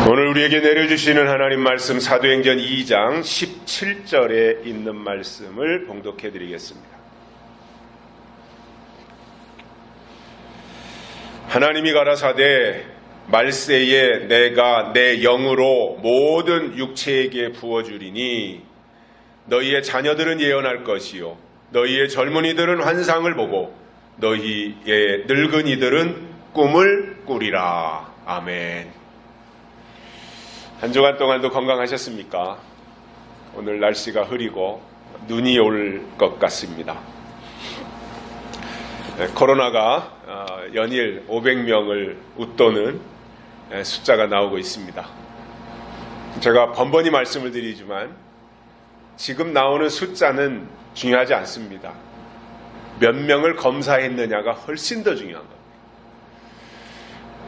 오늘 우리에게 내려주시는 하나님 말씀 사도행전 2장 17절에 있는 말씀을 봉독해 드리겠습니다. 하나님이 가라사대 말세에 내가 내 영으로 모든 육체에게 부어주리니 너희의 자녀들은 예언할 것이요 너희의 젊은이들은 환상을 보고 너희의 늙은이들은 꿈을 꾸리라. 아멘. 한 주간 동안도 건강하셨습니까? 오늘 날씨가 흐리고 눈이 올 것 같습니다. 코로나가 연일 500명을 웃도는 숫자가 나오고 있습니다. 제가 번번이 말씀을 드리지만 지금 나오는 숫자는 중요하지 않습니다. 몇 명을 검사했느냐가 훨씬 더 중요한 겁니다.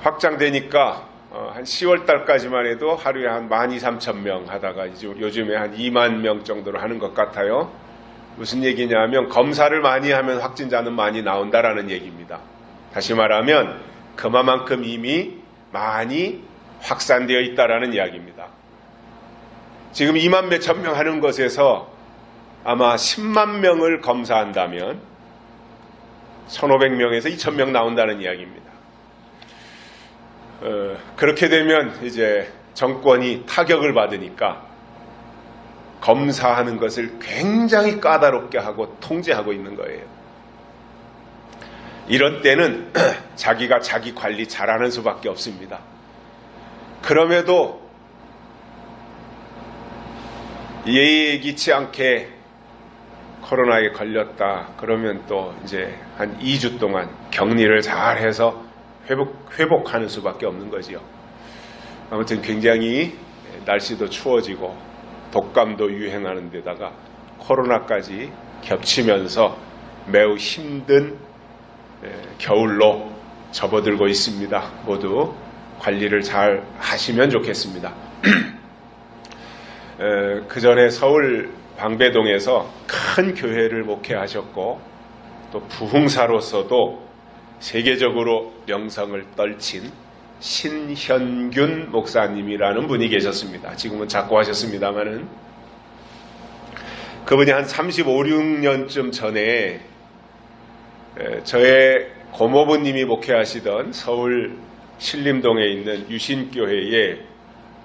확장되니까 한 10월 달까지만 해도 하루에 한 12,000명 하다가 요즘에 한 2만 명 정도로 하는 것 같아요. 무슨 얘기냐면 검사를 많이 하면 확진자는 많이 나온다라는 얘기입니다. 다시 말하면 그만큼 이미 많이 확산되어 있다라는 이야기입니다. 지금 2만 몇천 명 하는 것에서 아마 10만 명을 검사한다면 1,500명에서 2,000명 나온다는 이야기입니다. 그렇게 되면 이제 정권이 타격을 받으니까 검사하는 것을 굉장히 까다롭게 하고 통제하고 있는 거예요. 이런 때는 자기가 자기 관리 잘하는 수밖에 없습니다. 그럼에도 예기치 않게 코로나에 걸렸다 그러면 또 이제 한 2주 동안 격리를 잘 해서 회복하는 수밖에 없는 거지요. 아무튼 굉장히 날씨도 추워지고 독감도 유행하는 데다가 코로나까지 겹치면서 매우 힘든 겨울로 접어들고 있습니다. 모두 관리를 잘 하시면 좋겠습니다. 그 전에 서울 방배동에서 큰 교회를 목회하셨고 또 부흥사로서도 세계적으로 명성을 떨친 신현균 목사님이라는 분이 계셨습니다. 지금은 작고하셨습니다마는 그분이 한 35, 6년쯤 전에 저의 고모부님이 목회하시던 서울 신림동에 있는 유신교회에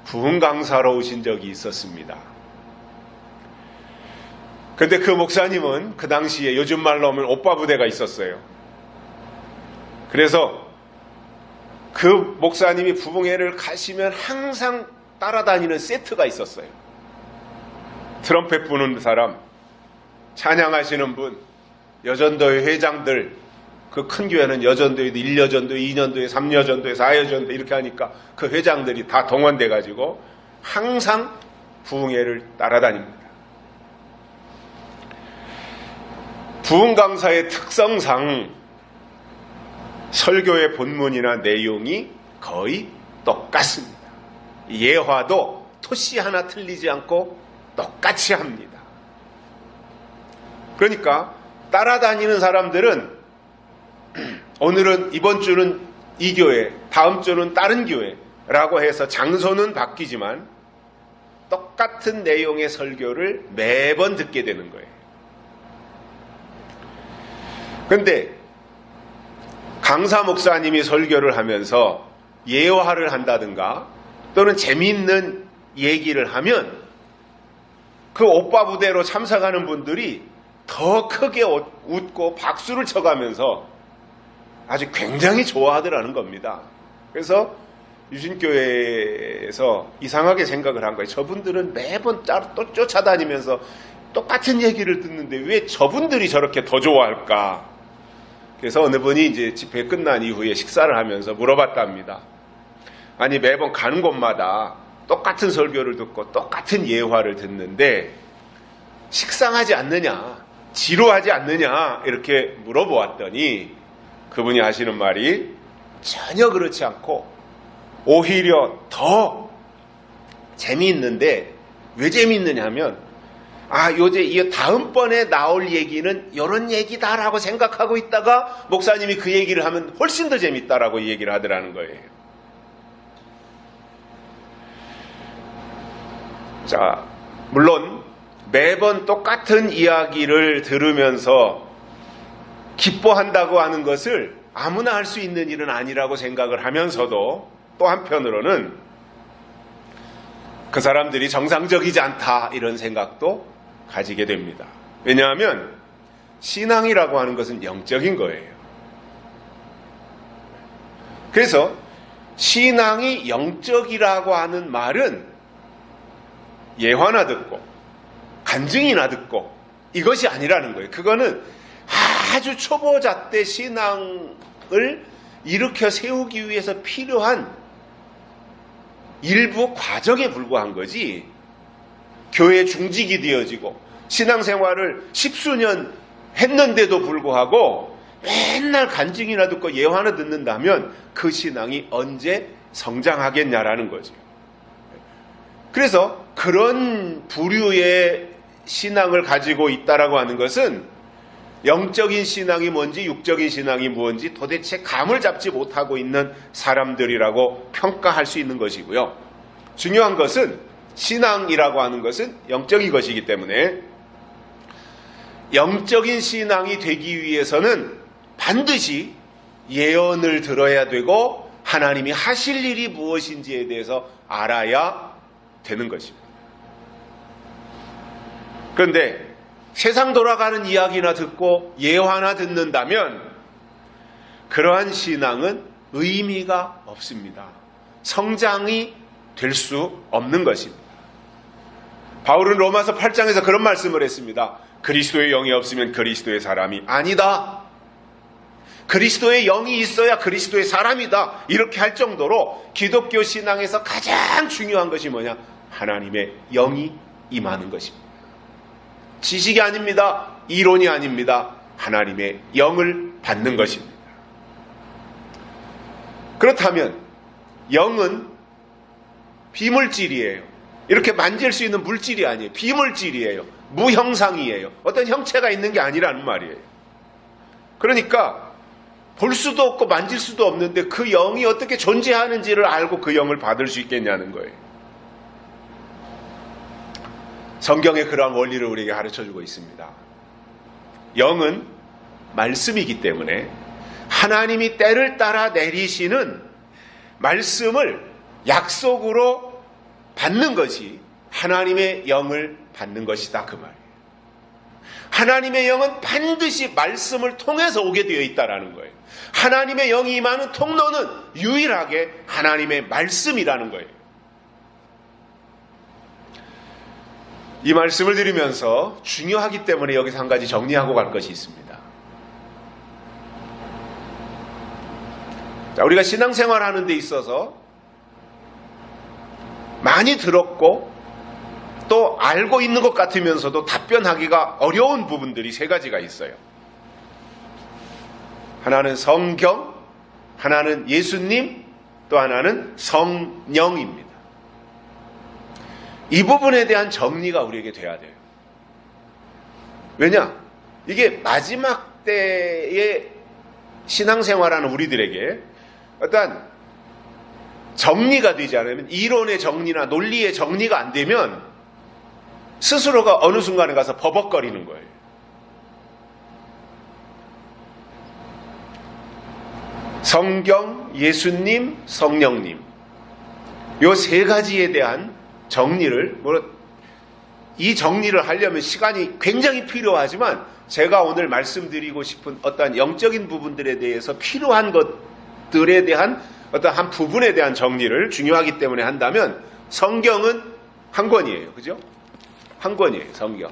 부흥 강사로 오신 적이 있었습니다. 그런데 그 목사님은 그 당시에 요즘 말로 하면 오빠 부대가 있었어요. 그래서 그 목사님이 부흥회를 가시면 항상 따라다니는 세트가 있었어요. 트럼펫 부는 사람, 찬양하시는 분, 여전도회 회장들, 그 큰 교회는 여전도회도 1여전도회, 2년도회, 3여전도회, 4여전도회 이렇게 하니까 그 회장들이 다 동원돼 가지고 항상 부흥회를 따라다닙니다. 부흥 강사의 특성상 설교의 본문이나 내용이 거의 똑같습니다. 예화도 토시 하나 틀리지 않고 똑같이 합니다. 그러니까 따라다니는 사람들은 오늘은 이번 주는 이 교회, 다음 주는 다른 교회라고 해서 장소는 바뀌지만 똑같은 내용의 설교를 매번 듣게 되는 거예요. 그런데 강사 목사님이 설교를 하면서 예화를 한다든가 또는 재미있는 얘기를 하면 그 오빠 부대로 참석하는 분들이 더 크게 웃고 박수를 쳐가면서 아주 굉장히 좋아하더라는 겁니다. 그래서 유신교회에서 이상하게 생각을 한 거예요. 저분들은 매번 또 쫓아다니면서 똑같은 얘기를 듣는데 왜 저분들이 저렇게 더 좋아할까? 그래서 어느 분이 이제 집회 끝난 이후에 식사를 하면서 물어봤답니다. 아니 매번 가는 곳마다 똑같은 설교를 듣고 똑같은 예화를 듣는데 식상하지 않느냐, 지루하지 않느냐 이렇게 물어보았더니 그분이 하시는 말이 전혀 그렇지 않고 오히려 더 재미있는데 왜 재미있느냐 하면 요새 이 다음번에 나올 얘기는 이런 얘기다라고 생각하고 있다가 목사님이 그 얘기를 하면 훨씬 더 재밌다라고 얘기를 하더라는 거예요. 자, 물론 매번 똑같은 이야기를 들으면서 기뻐한다고 하는 것을 아무나 할 수 있는 일은 아니라고 생각을 하면서도 또 한편으로는 그 사람들이 정상적이지 않다 이런 생각도 가지게 됩니다. 왜냐하면 신앙이라고 하는 것은 영적인 거예요. 그래서 신앙이 영적이라고 하는 말은 예화나 듣고 간증이나 듣고 이것이 아니라는 거예요. 그거는 아주 초보자 때 신앙을 일으켜 세우기 위해서 필요한 일부 과정에 불과한 거지, 교회 중직이 되어지고 신앙생활을 10수년 했는데도 불구하고 맨날 간증이나 듣고 예화나 듣는다면 그 신앙이 언제 성장하겠냐라는 거죠. 그래서 그런 부류의 신앙을 가지고 있다라고 하는 것은 영적인 신앙이 뭔지 육적인 신앙이 뭔지 도대체 감을 잡지 못하고 있는 사람들이라고 평가할 수 있는 것이고요. 중요한 것은 신앙이라고 하는 것은 영적인 것이기 때문에 영적인 신앙이 되기 위해서는 반드시 예언을 들어야 되고 하나님이 하실 일이 무엇인지에 대해서 알아야 되는 것입니다. 그런데 세상 돌아가는 이야기나 듣고 예화나 듣는다면 그러한 신앙은 의미가 없습니다. 성장이 될 수 없는 것입니다. 바울은 로마서 8장에서 그런 말씀을 했습니다. 그리스도의 영이 없으면 그리스도의 사람이 아니다. 그리스도의 영이 있어야 그리스도의 사람이다. 이렇게 할 정도로 기독교 신앙에서 가장 중요한 것이 뭐냐? 하나님의 영이 임하는 것입니다. 지식이 아닙니다. 이론이 아닙니다. 하나님의 영을 받는 것입니다. 그렇다면 영은 비물질이에요. 이렇게 만질 수 있는 물질이 아니에요. 비물질이에요. 무형상이에요. 어떤 형체가 있는 게 아니라는 말이에요. 그러니까 볼 수도 없고 만질 수도 없는데 그 영이 어떻게 존재하는지를 알고 그 영을 받을 수 있겠냐는 거예요. 성경에 그러한 원리를 우리에게 가르쳐주고 있습니다. 영은 말씀이기 때문에 하나님이 때를 따라 내리시는 말씀을 약속으로 받는 것이 하나님의 영을 받는 것이다, 그 말이에요. 하나님의 영은 반드시 말씀을 통해서 오게 되어 있다는 거예요. 하나님의 영이 임하는 통로는 유일하게 하나님의 말씀이라는 거예요. 이 말씀을 드리면서 중요하기 때문에 여기서 한 가지 정리하고 갈 것이 있습니다. 자, 우리가 신앙생활 하는 데 있어서 많이 들었고 또 알고 있는 것 같으면서도 답변하기가 어려운 부분들이 세 가지가 있어요. 하나는 성경, 하나는 예수님, 또 하나는 성령입니다. 이 부분에 대한 정리가 우리에게 돼야 돼요. 왜냐? 이게 마지막 때의 신앙생활하는 우리들에게 어떤 정리가 되지 않으면, 이론의 정리나 논리의 정리가 안 되면 스스로가 어느 순간에 가서 버벅거리는 거예요. 성경, 예수님, 성령님, 이 세 가지에 대한 정리를, 이 정리를 하려면 시간이 굉장히 필요하지만 제가 오늘 말씀드리고 싶은 어떤 영적인 부분들에 대해서 필요한 것들에 대한 어떤 한 부분에 대한 정리를 중요하기 때문에 한다면 성경은 한 권이에요. 그죠? 한 권이에요, 성경.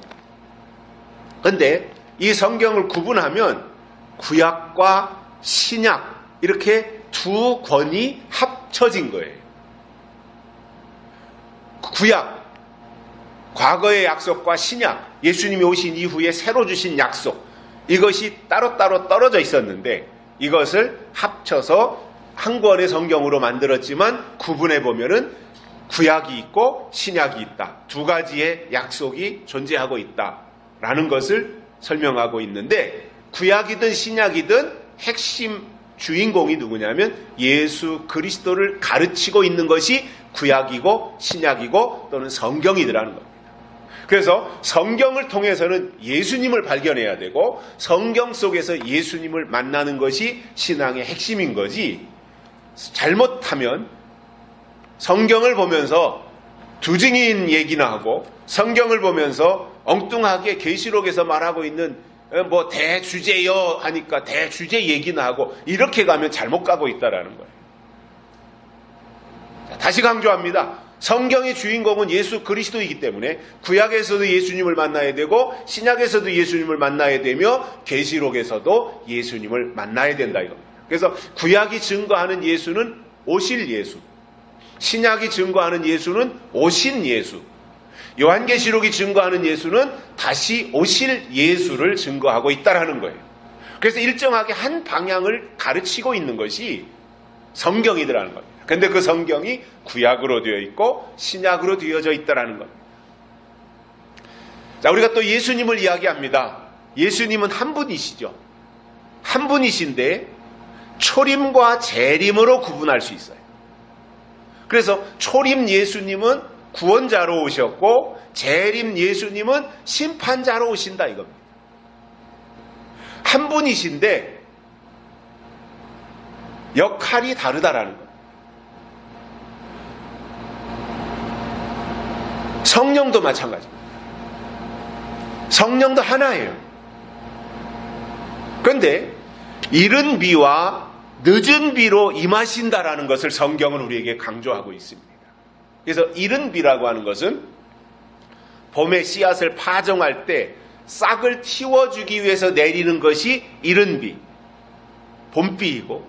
근데 이 성경을 구분하면 구약과 신약 이렇게 두 권이 합쳐진 거예요. 구약, 과거의 약속과 신약, 예수님이 오신 이후에 새로 주신 약속, 이것이 따로따로 떨어져 있었는데 이것을 합쳐서 한 권의 성경으로 만들었지만 구분해 보면은 구약이 있고 신약이 있다. 두 가지의 약속이 존재하고 있다라는 것을 설명하고 있는데, 구약이든 신약이든 핵심 주인공이 누구냐면 예수 그리스도를 가르치고 있는 것이 구약이고 신약이고 또는 성경이더라는 겁니다. 그래서 성경을 통해서는 예수님을 발견해야 되고 성경 속에서 예수님을 만나는 것이 신앙의 핵심인 거지, 잘못하면 성경을 보면서 두 증인 얘기나 하고 성경을 보면서 엉뚱하게 계시록에서 말하고 있는 뭐 대주제여 하니까 대주제 얘기나 하고 이렇게 가면 잘못 가고 있다라는 거예요. 다시 강조합니다. 성경의 주인공은 예수 그리스도이기 때문에 구약에서도 예수님을 만나야 되고 신약에서도 예수님을 만나야 되며 계시록에서도 예수님을 만나야 된다 이겁니다. 그래서 구약이 증거하는 예수는 오실 예수, 신약이 증거하는 예수는 오신 예수, 요한계시록이 증거하는 예수는 다시 오실 예수를 증거하고 있다라는 거예요. 그래서 일정하게 한 방향을 가르치고 있는 것이 성경이더라는 겁니다. 그런데 그 성경이 구약으로 되어 있고 신약으로 되어져 있다라는 겁니다. 자, 우리가 또 예수님을 이야기합니다. 예수님은 한 분이시죠. 한 분이신데 초림과 재림으로 구분할 수 있어요. 그래서 초림 예수님은 구원자로 오셨고 재림 예수님은 심판자로 오신다 이겁니다. 한 분이신데 역할이 다르다라는 거예요. 성령도 마찬가지입니다. 성령도 하나예요. 그런데 이른 비와 늦은 비로 임하신다라는 것을 성경은 우리에게 강조하고 있습니다. 그래서 이른 비라고 하는 것은 봄에 씨앗을 파종할 때 싹을 틔워주기 위해서 내리는 것이 이른 비, 봄비이고,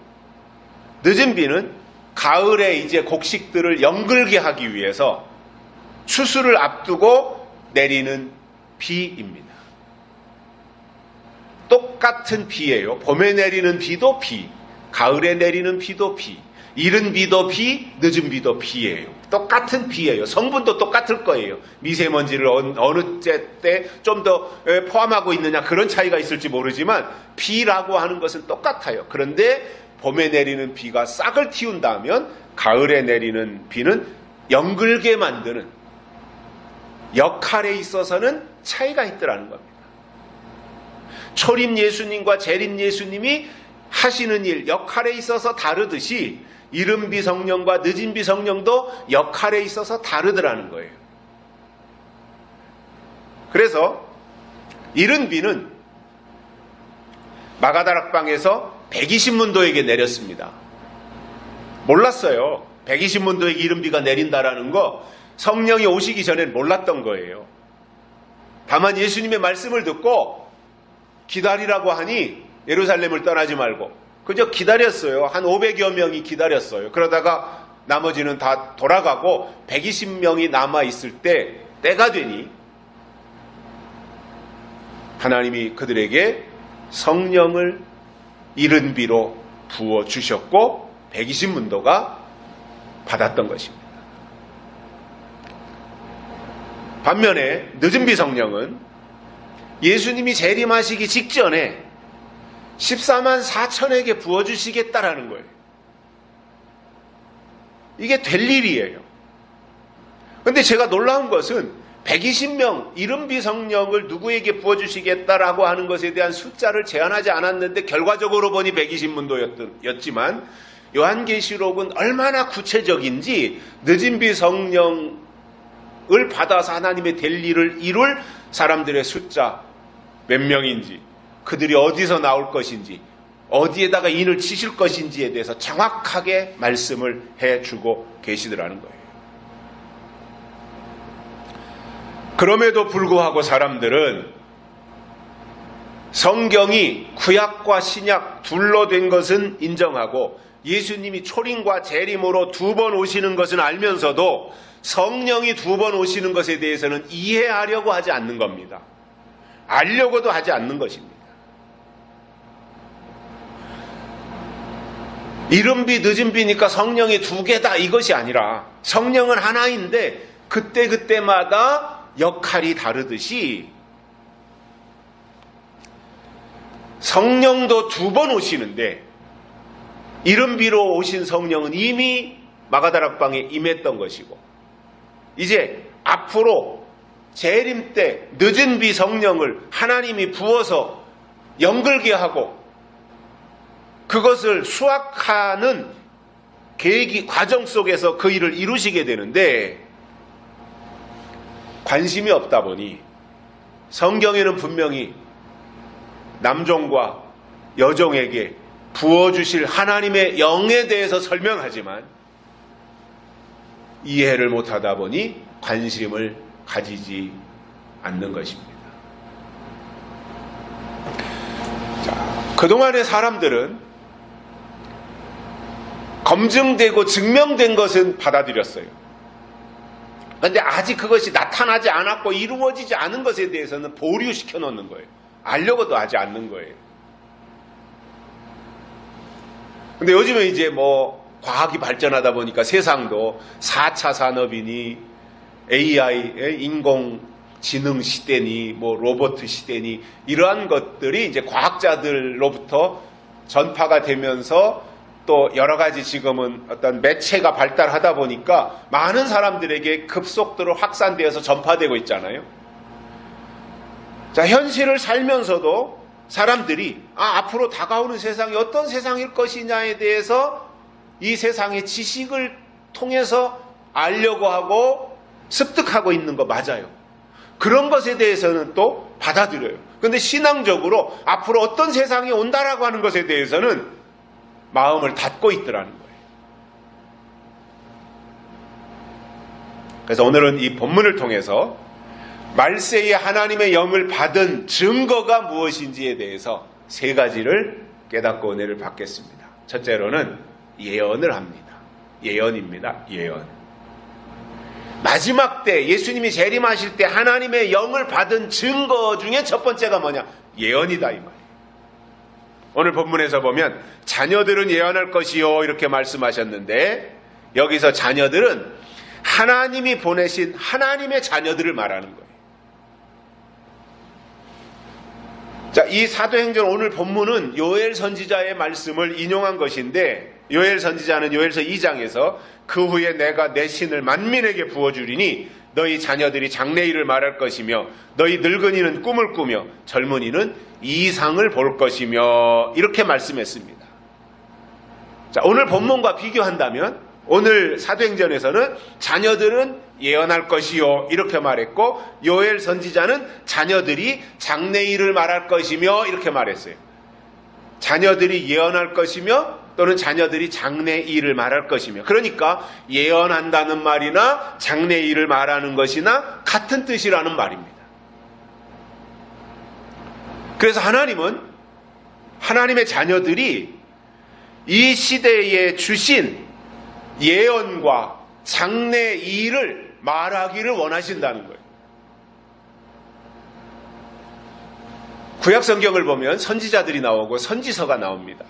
늦은 비는 가을에 이제 곡식들을 연글게 하기 위해서 추수를 앞두고 내리는 비입니다. 똑같은 비예요. 봄에 내리는 비도 비, 가을에 내리는 비도 비, 이른 비도 비, 늦은 비도 비예요. 똑같은 비예요. 성분도 똑같을 거예요. 미세먼지를 어느 때 좀 더 포함하고 있느냐 그런 차이가 있을지 모르지만 비라고 하는 것은 똑같아요. 그런데 봄에 내리는 비가 싹을 틔운다면 가을에 내리는 비는 연글게 만드는 역할에 있어서는 차이가 있더라는 겁니다. 초림 예수님과 재림 예수님이 하시는 일, 역할에 있어서 다르듯이 이른 비 성령과 늦은 비 성령도 역할에 있어서 다르더라는 거예요. 그래서 이른 비는 마가다락방에서 120문도에게 내렸습니다. 몰랐어요. 120문도에게 이른 비가 내린다라는 거 성령이 오시기 전엔 몰랐던 거예요. 다만 예수님의 말씀을 듣고 기다리라고 하니 예루살렘을 떠나지 말고 그저 기다렸어요. 한 500여 명이 기다렸어요. 그러다가 나머지는 다 돌아가고 120명이 남아있을 때 때가 되니 하나님이 그들에게 성령을 이른 비로 부어주셨고 120문도가 받았던 것입니다. 반면에 늦은 비 성령은 예수님이 재림하시기 직전에 14만 4천에게 부어주시겠다라는 거예요. 이게 될 일이에요. 그런데 제가 놀라운 것은 120명 이른 비 성령을 누구에게 부어주시겠다라고 하는 것에 대한 숫자를 제한하지 않았는데 결과적으로 보니 120문도였지만 요한계시록은 얼마나 구체적인지 늦은 비 성령을 받아서 하나님의 될 일을 이룰 사람들의 숫자 몇 명인지 그들이 어디서 나올 것인지 어디에다가 인을 치실 것인지에 대해서 정확하게 말씀을 해주고 계시더라는 거예요. 그럼에도 불구하고 사람들은 성경이 구약과 신약 둘로 된 것은 인정하고 예수님이 초림과 재림으로 두 번 오시는 것은 알면서도 성령이 두 번 오시는 것에 대해서는 이해하려고 하지 않는 겁니다. 알려고도 하지 않는 것입니다. 이른 비 늦은 비니까 성령이 두 개다 이것이 아니라 성령은 하나인데 그때그때마다 역할이 다르듯이 성령도 두 번 오시는데 이른비로 오신 성령은 이미 마가다락방에 임했던 것이고, 이제 앞으로 재림 때 늦은 비 성령을 하나님이 부어서 연글게 하고 그것을 수확하는 계획이 과정 속에서 그 일을 이루시게 되는데, 관심이 없다 보니 성경에는 분명히 남종과 여종에게 부어주실 하나님의 영에 대해서 설명하지만 이해를 못하다 보니 관심을 가지지 않는 것입니다. 자, 그동안의 사람들은 검증되고 증명된 것은 받아들였어요. 그런데 아직 그것이 나타나지 않았고 이루어지지 않은 것에 대해서는 보류시켜 놓는 거예요. 알려고도 하지 않는 거예요. 근데 요즘에 이제 과학이 발전하다 보니까 세상도 4차 산업이니 AI, 인공지능 시대니 로봇 시대니 이러한 것들이 이제 과학자들로부터 전파가 되면서 또 여러 가지 지금은 어떤 매체가 발달하다 보니까 많은 사람들에게 급속도로 확산되어서 전파되고 있잖아요. 자, 현실을 살면서도 사람들이 앞으로 다가오는 세상이 어떤 세상일 것이냐에 대해서 이 세상의 지식을 통해서 알려고 하고 습득하고 있는 거 맞아요. 그런 것에 대해서는 또 받아들여요. 그런데 신앙적으로 앞으로 어떤 세상이 온다라고 하는 것에 대해서는 마음을 닫고 있더라는 거예요. 그래서 오늘은 이 본문을 통해서 말세에 하나님의 영을 받은 증거가 무엇인지에 대해서 세 가지를 깨닫고 은혜를 받겠습니다. 첫째로는 예언을 합니다. 예언입니다. 예언. 마지막 때 예수님이 재림하실 때 하나님의 영을 받은 증거 중에 첫 번째가 뭐냐? 예언이다 이 말이에요. 오늘 본문에서 보면 자녀들은 예언할 것이요 이렇게 말씀하셨는데, 여기서 자녀들은 하나님이 보내신 하나님의 자녀들을 말하는 거예요. 자, 이 사도행전 오늘 본문은 요엘 선지자의 말씀을 인용한 것인데, 요엘 선지자는 요엘서 2장에서 그 후에 내가 내 신을 만민에게 부어주리니 너희 자녀들이 장래일을 말할 것이며 너희 늙은이는 꿈을 꾸며 젊은이는 이상을 볼 것이며 이렇게 말씀했습니다. 자, 오늘 본문과 비교한다면 오늘 사도행전에서는 자녀들은 예언할 것이요 이렇게 말했고, 요엘 선지자는 자녀들이 장래일을 말할 것이며 이렇게 말했어요. 자녀들이 예언할 것이며 또는 자녀들이 장래일을 말할 것이며, 그러니까 예언한다는 말이나 장래일을 말하는 것이나 같은 뜻이라는 말입니다. 그래서 하나님은 하나님의 자녀들이 이 시대에 주신 예언과 장래일을 말하기를 원하신다는 거예요. 구약 성경을 보면 선지자들이 나오고 선지서가 나옵니다.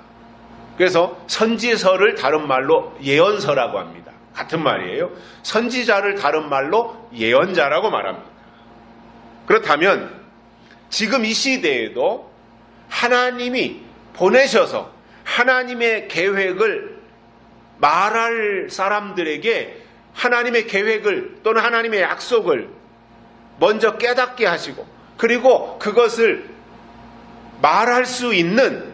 그래서 선지서를 다른 말로 예언서라고 합니다. 같은 말이에요. 선지자를 다른 말로 예언자라고 말합니다. 그렇다면 지금 이 시대에도 하나님이 보내셔서 하나님의 계획을 말할 사람들에게 하나님의 계획을 또는 하나님의 약속을 먼저 깨닫게 하시고, 그리고 그것을 말할 수 있는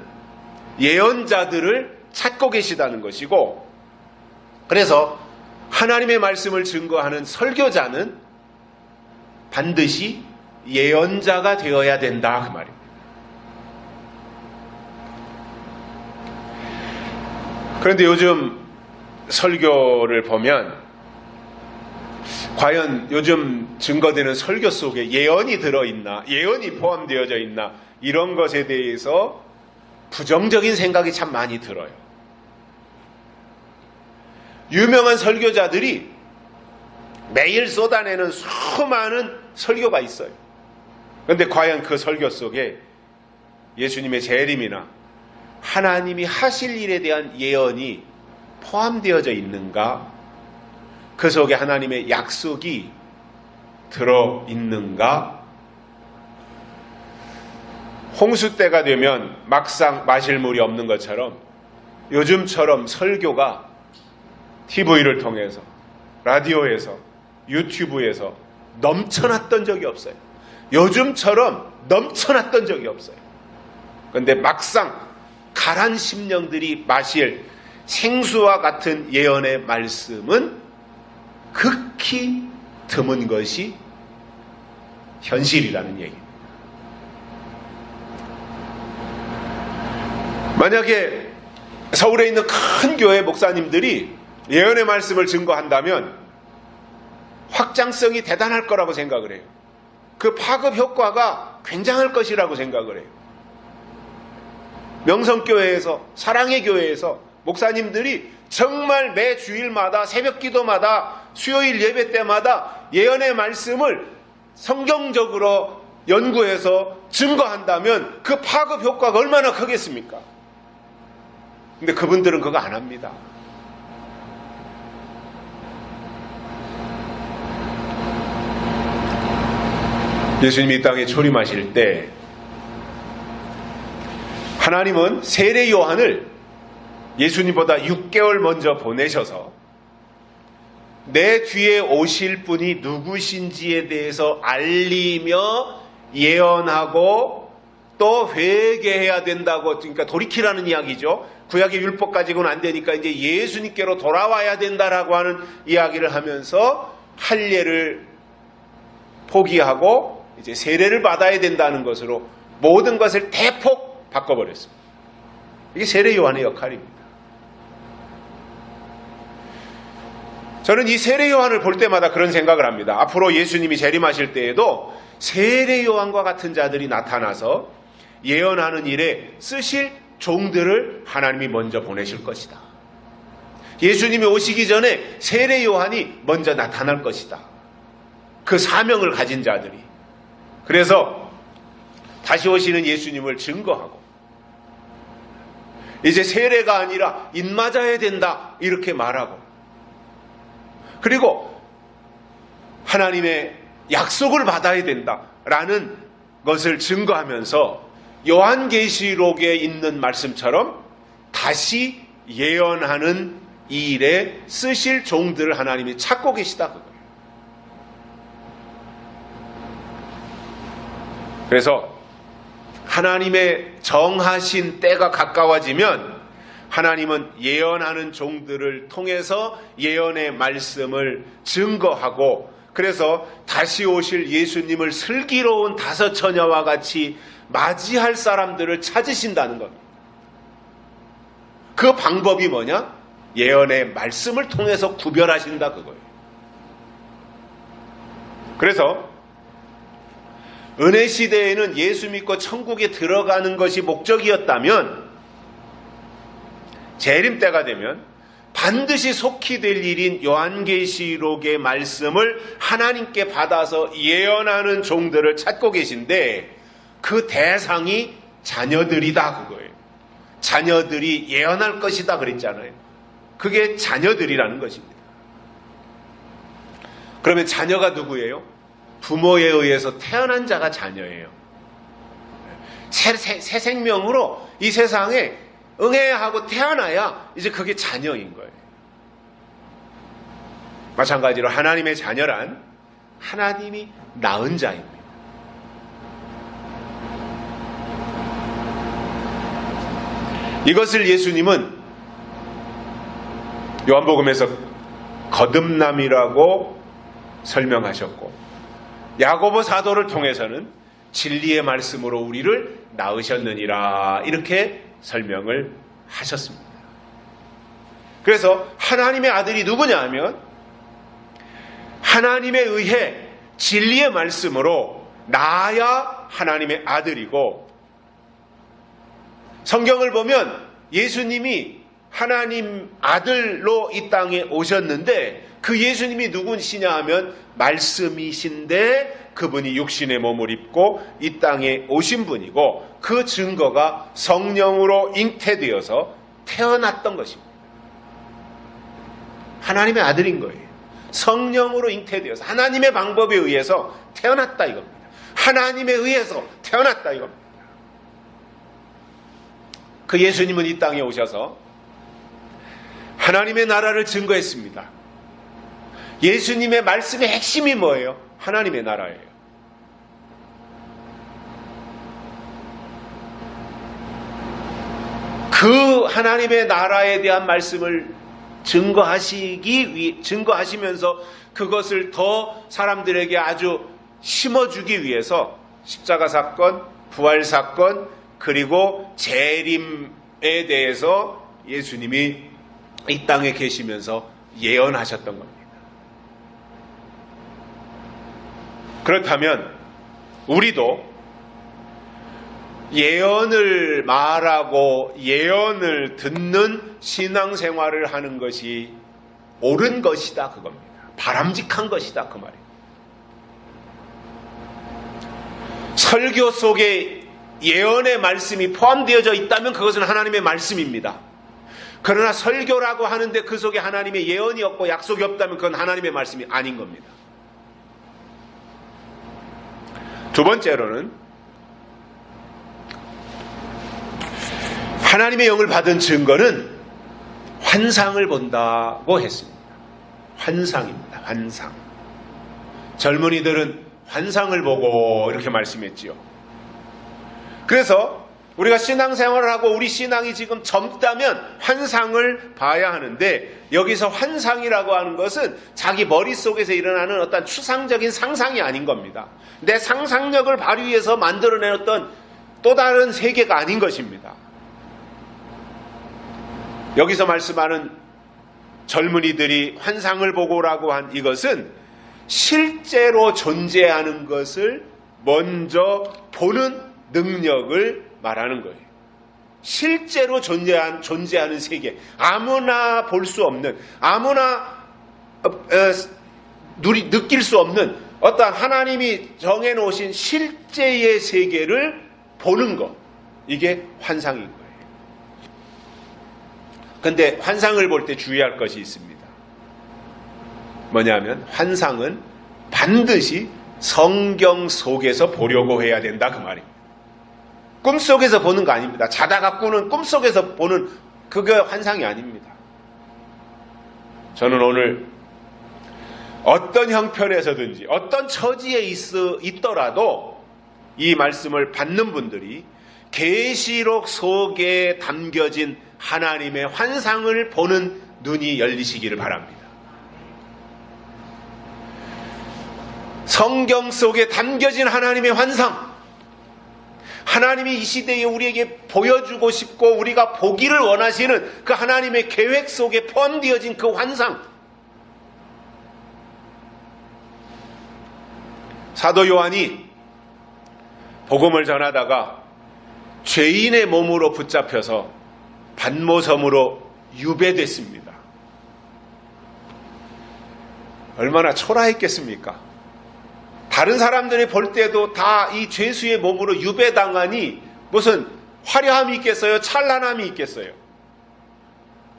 예언자들을 찾고 계시다는 것이고, 그래서 하나님의 말씀을 증거하는 설교자는 반드시 예언자가 되어야 된다 그 말입니다. 그런데 요즘 설교를 보면 과연 요즘 증거되는 설교 속에 예언이 들어있나, 예언이 포함되어져 있나, 이런 것에 대해서 부정적인 생각이 참 많이 들어요. 유명한 설교자들이 매일 쏟아내는 수많은 설교가 있어요. 그런데 과연 그 설교 속에 예수님의 재림이나 하나님이 하실 일에 대한 예언이 포함되어져 있는가? 그 속에 하나님의 약속이 들어있는가? 홍수 때가 되면 막상 마실 물이 없는 것처럼 요즘처럼 설교가 TV를 통해서, 라디오에서, 유튜브에서 넘쳐났던 적이 없어요. 요즘처럼 넘쳐났던 적이 없어요. 그런데 막상 가란 심령들이 마실 생수와 같은 예언의 말씀은 극히 드문 것이 현실이라는 얘기입니다. 만약에 서울에 있는 큰 교회 목사님들이 예언의 말씀을 증거한다면 확장성이 대단할 거라고 생각을 해요. 그 파급 효과가 굉장할 것이라고 생각을 해요. 명성교회에서, 사랑의 교회에서 목사님들이 정말 매 주일마다, 새벽 기도마다, 수요일 예배 때마다 예언의 말씀을 성경적으로 연구해서 증거한다면 그 파급 효과가 얼마나 크겠습니까? 근데 그분들은 그거 안 합니다. 예수님이 이 땅에 초림하실 때 하나님은 세례 요한을 예수님보다 6개월 먼저 보내셔서 내 뒤에 오실 분이 누구신지에 대해서 알리며 예언하고 또 회개해야 된다고, 그러니까 돌이키라는 이야기죠. 구약의 율법 가지고는 안 되니까 이제 예수님께로 돌아와야 된다라고 하는 이야기를 하면서 할례를 포기하고 이제 세례를 받아야 된다는 것으로 모든 것을 대폭 바꿔버렸습니다. 이게 세례 요한의 역할입니다. 저는 이 세례 요한을 볼 때마다 그런 생각을 합니다. 앞으로 예수님이 재림하실 때에도 세례 요한과 같은 자들이 나타나서 예언하는 일에 쓰실 종들을 하나님이 먼저 보내실 것이다. 예수님이 오시기 전에 세례 요한이 먼저 나타날 것이다. 그 사명을 가진 자들이. 그래서 다시 오시는 예수님을 증거하고 이제 세례가 아니라 인맞아야 된다 이렇게 말하고, 그리고 하나님의 약속을 받아야 된다라는 것을 증거하면서 요한계시록에 있는 말씀처럼 다시 예언하는 이 일에 쓰실 종들을 하나님이 찾고 계시다 그거예요. 그래서 하나님의 정하신 때가 가까워지면 하나님은 예언하는 종들을 통해서 예언의 말씀을 증거하고, 그래서 다시 오실 예수님을 슬기로운 다섯 처녀와 같이 맞이할 사람들을 찾으신다는 겁니다. 그 방법이 뭐냐? 예언의 말씀을 통해서 구별하신다 그거예요. 그래서 은혜 시대에는 예수 믿고 천국에 들어가는 것이 목적이었다면 재림 때가 되면 반드시 속히 될 일인 요한계시록의 말씀을 하나님께 받아서 예언하는 종들을 찾고 계신데 그 대상이 자녀들이다 그거예요. 자녀들이 예언할 것이다 그랬잖아요. 그게 자녀들이라는 것입니다. 그러면 자녀가 누구예요? 부모에 의해서 태어난 자가 자녀예요. 새 생명으로 이 세상에 응해야 하고 태어나야 이제 그게 자녀인 거예요. 마찬가지로 하나님의 자녀란 하나님이 낳은 자입니다. 이것을 예수님은 요한복음에서 거듭남이라고 설명하셨고, 야고보 사도를 통해서는 진리의 말씀으로 우리를 낳으셨느니라 이렇게 설명을 하셨습니다. 그래서 하나님의 아들이 누구냐 하면 하나님에 의해 진리의 말씀으로 낳아야 하나님의 아들이고, 성경을 보면 예수님이 하나님 아들로 이 땅에 오셨는데 그 예수님이 누구시냐 하면 말씀이신데 그분이 육신의 몸을 입고 이 땅에 오신 분이고, 그 증거가 성령으로 잉태되어서 태어났던 것입니다. 하나님의 아들인 거예요. 성령으로 잉태되어서 하나님의 방법에 의해서 태어났다 이겁니다. 하나님에 의해서 태어났다 이겁니다. 그 예수님은 이 땅에 오셔서 하나님의 나라를 증거했습니다. 예수님의 말씀의 핵심이 뭐예요? 하나님의 나라예요. 그 하나님의 나라에 대한 말씀을 증거하시면서 그것을 더 사람들에게 아주 심어주기 위해서 십자가 사건, 부활 사건, 그리고 재림에 대해서 예수님이 이 땅에 계시면서 예언하셨던 겁니다. 그렇다면 우리도 예언을 말하고 예언을 듣는 신앙생활을 하는 것이 옳은 것이다 그겁니다. 바람직한 것이다 그 말이에요. 설교 속에 예언의 말씀이 포함되어져 있다면 그것은 하나님의 말씀입니다. 그러나 설교라고 하는데 그 속에 하나님의 예언이 없고 약속이 없다면 그건 하나님의 말씀이 아닌 겁니다. 두 번째로는 하나님의 영을 받은 증거는 환상을 본다고 했습니다. 환상입니다. 환상. 젊은이들은 환상을 보고 이렇게 말씀했지요. 그래서 우리가 신앙생활을 하고 우리 신앙이 지금 젊다면 환상을 봐야 하는데 여기서 환상이라고 하는 것은 자기 머릿속에서 일어나는 어떤 추상적인 상상이 아닌 겁니다. 내 상상력을 발휘해서 만들어낸 어떤 또 다른 세계가 아닌 것입니다. 여기서 말씀하는 젊은이들이 환상을 보고라고 한 이것은 실제로 존재하는 것을 먼저 보는 능력을 말하는 거예요. 실제로 존재하는 세계, 아무나 볼 수 없는, 아무나 느낄 수 없는 어떤 하나님이 정해놓으신 실제의 세계를 보는 것, 이게 환상인 거예요. 그런데 환상을 볼 때 주의할 것이 있습니다. 뭐냐면 환상은 반드시 성경 속에서 보려고 해야 된다 그 말입니다. 꿈속에서 보는 거 아닙니다. 자다가 꾸는 꿈속에서 보는 그게 환상이 아닙니다. 저는 오늘 어떤 형편에서든지 어떤 처지에 있더라도 이 말씀을 받는 분들이 계시록 속에 담겨진 하나님의 환상을 보는 눈이 열리시기를 바랍니다. 성경 속에 담겨진 하나님의 환상, 하나님이 이 시대에 우리에게 보여주고 싶고 우리가 보기를 원하시는 그 하나님의 계획 속에 포함되어진 그 환상, 사도 요한이 복음을 전하다가 죄인의 몸으로 붙잡혀서 반모섬으로 유배됐습니다. 얼마나 초라했겠습니까? 다른 사람들이 볼 때도 다 이 죄수의 몸으로 유배당하니 무슨 화려함이 있겠어요? 찬란함이 있겠어요?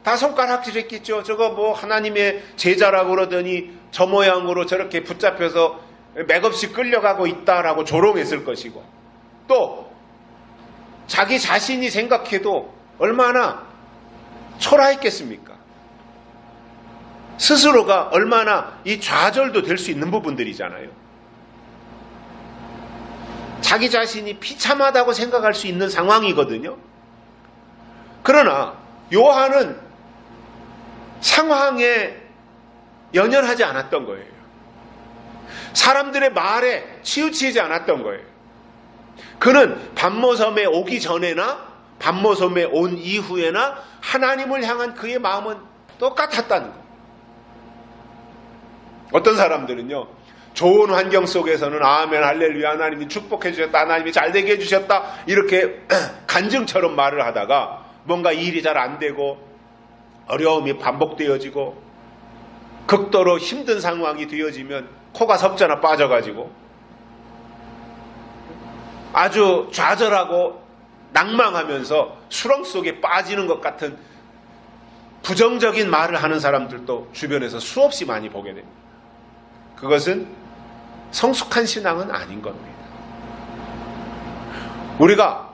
다 손가락질했겠죠. 저거 뭐 하나님의 제자라고 그러더니 저 모양으로 저렇게 붙잡혀서 맥없이 끌려가고 있다라고 조롱했을 것이고, 또 자기 자신이 생각해도 얼마나 초라했겠습니까? 스스로가 얼마나 이 좌절도 될 수 있는 부분들이잖아요. 자기 자신이 비참하다고 생각할 수 있는 상황이거든요. 그러나 요한은 상황에 연연하지 않았던 거예요. 사람들의 말에 치우치지 않았던 거예요. 그는 반모섬에 오기 전에나 반모섬에 온 이후에나 하나님을 향한 그의 마음은 똑같았다는 거예요. 어떤 사람들은요, 좋은 환경 속에서는 아멘 할렐루야 하나님이 축복해 주셨다, 하나님이 잘되게 해주셨다 이렇게 간증처럼 말을 하다가 뭔가 일이 잘 안 되고 어려움이 반복되어지고 극도로 힘든 상황이 되어지면 코가 석자나 빠져가지고 아주 좌절하고 낭망하면서 수렁 속에 빠지는 것 같은 부정적인 말을 하는 사람들도 주변에서 수없이 많이 보게 됩니다. 그것은 성숙한 신앙은 아닌 겁니다. 우리가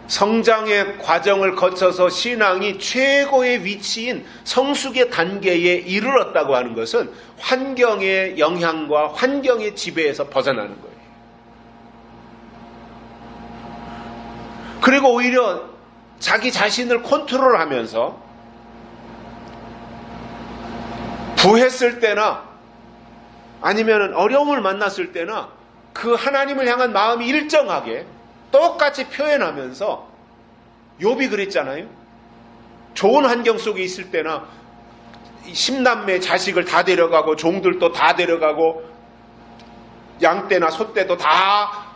성장의 과정을 거쳐서 신앙이 최고의 위치인 성숙의 단계에 이르렀다고 하는 것은 환경의 영향과 환경의 지배에서 벗어나는 거예요. 그리고 오히려 자기 자신을 컨트롤하면서 부했을 때나 아니면 어려움을 만났을 때나 그 하나님을 향한 마음이 일정하게 똑같이 표현하면서 욥이 그랬잖아요. 좋은 환경 속에 있을 때나 10남매 자식을 다 데려가고 종들도 다 데려가고 양떼나 소떼도 다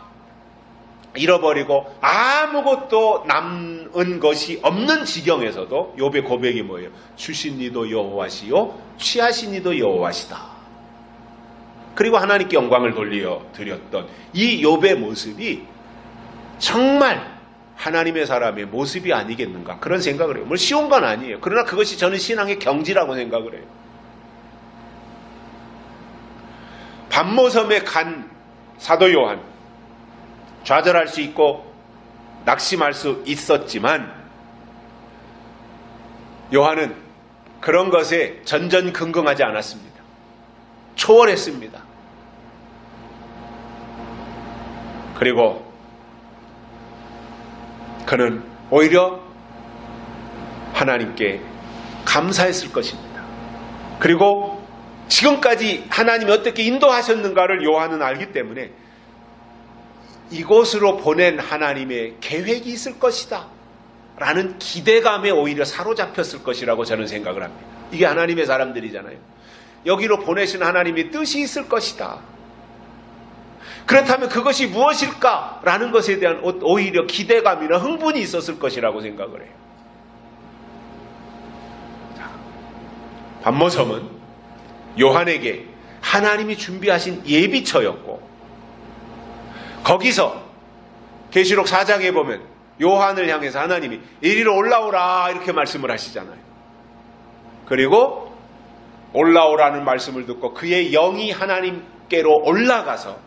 잃어버리고 아무것도 남은 것이 없는 지경에서도 욥의 고백이 뭐예요? 주신 이도 여호와시요 취하신 이도 여호와시다. 그리고 하나님께 영광을 돌려 드렸던 이 욥의 모습이 정말 하나님의 사람의 모습이 아니겠는가 그런 생각을 해요. 뭐 쉬운 건 아니에요. 그러나 그것이 저는 신앙의 경지라고 생각을 해요. 반모섬에 간 사도 요한 좌절할 수 있고 낙심할 수 있었지만 요한은 그런 것에 전전긍긍하지 않았습니다. 초월했습니다. 그리고 그는 오히려 하나님께 감사했을 것입니다. 그리고 지금까지 하나님이 어떻게 인도하셨는가를 요한은 알기 때문에 이곳으로 보낸 하나님의 계획이 있을 것이다 라는 기대감에 오히려 사로잡혔을 것이라고 저는 생각을 합니다. 이게 하나님의 사람들이잖아요. 여기로 보내신 하나님의 뜻이 있을 것이다. 그렇다면 그것이 무엇일까? 라는 것에 대한 오히려 기대감이나 흥분이 있었을 것이라고 생각을 해요. 반모섬은 요한에게 하나님이 준비하신 예비처였고 거기서 계시록 4장에 보면 요한을 향해서 하나님이 이리로 올라오라 이렇게 말씀을 하시잖아요. 그리고 올라오라는 말씀을 듣고 그의 영이 하나님께로 올라가서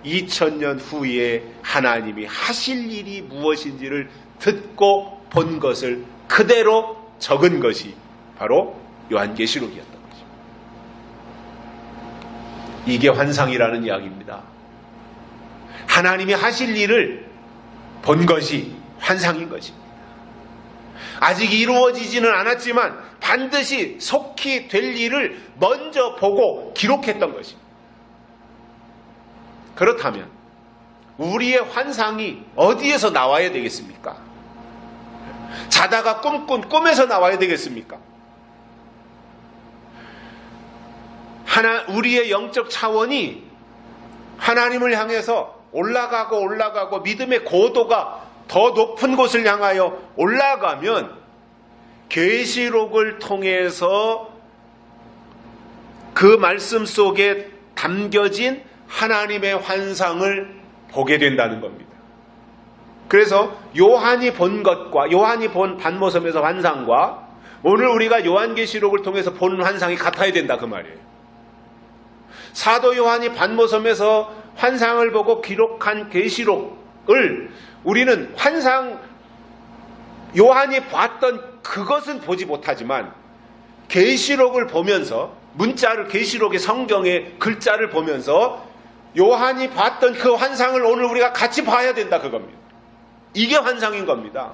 2000년 후에 하나님이 하실 일이 무엇인지를 듣고 본 것을 그대로 적은 것이 바로 요한계시록이었던 거죠. 이게 환상이라는 이야기입니다. 하나님이 하실 일을 본 것이 환상인 것입니다. 아직 이루어지지는 않았지만 반드시 속히 될 일을 먼저 보고 기록했던 것입니다. 그렇다면 우리의 환상이 어디에서 나와야 되겠습니까? 자다가 꿈꾼 꿈에서 나와야 되겠습니까? 우리의 영적 차원이 하나님을 향해서 올라가고 믿음의 고도가 더 높은 곳을 향하여 올라가면 계시록을 통해서 그 말씀 속에 담겨진 하나님의 환상을 보게 된다는 겁니다. 그래서 요한이 본 것과 요한이 본 반모섬에서 환상과 오늘 우리가 요한계시록을 통해서 본 환상이 같아야 된다 그 말이에요. 사도 요한이 반모섬에서 환상을 보고 기록한 계시록을 우리는 요한이 봤던 그것은 보지 못하지만 계시록을 보면서 계시록의 성경의 글자를 보면서 요한이 봤던 그 환상을 오늘 우리가 같이 봐야 된다 그겁니다. 이게 환상인 겁니다.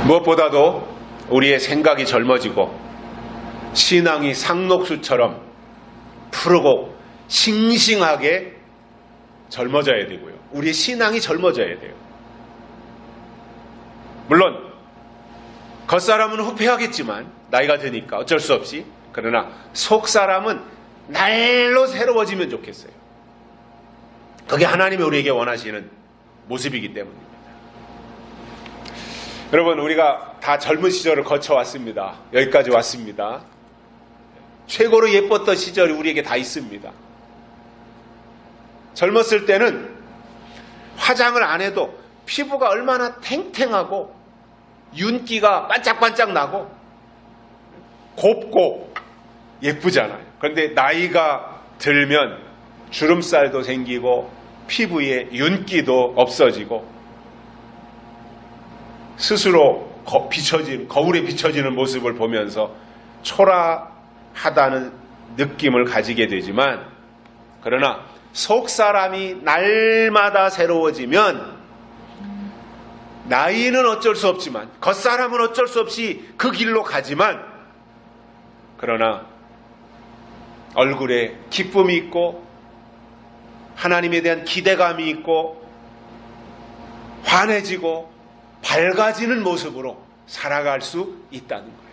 무엇보다도 우리의 생각이 젊어지고 신앙이 상록수처럼 푸르고 싱싱하게 젊어져야 되고요. 우리의 신앙이 젊어져야 돼요. 물론 겉사람은 후패하겠지만 나이가 드니까 어쩔 수 없이 그러나 속사람은 날로 새로워지면 좋겠어요. 그게 하나님이 우리에게 원하시는 모습이기 때문입니다. 여러분 우리가 다 젊은 시절을 거쳐왔습니다. 여기까지 왔습니다. 최고로 예뻤던 시절이 우리에게 다 있습니다. 젊었을 때는 화장을 안 해도 피부가 얼마나 탱탱하고 윤기가 반짝반짝 나고 곱고 예쁘잖아요. 그런데 나이가 들면 주름살도 생기고 피부에 윤기도 없어지고 스스로 거울에 비춰지는 모습을 보면서 초라하다는 느낌을 가지게 되지만, 그러나 속사람이 날마다 새로워지면 나이는 어쩔 수 없지만, 겉사람은 어쩔 수 없이 그 길로 가지만, 그러나 얼굴에 기쁨이 있고 하나님에 대한 기대감이 있고 환해지고 밝아지는 모습으로 살아갈 수 있다는 거예요.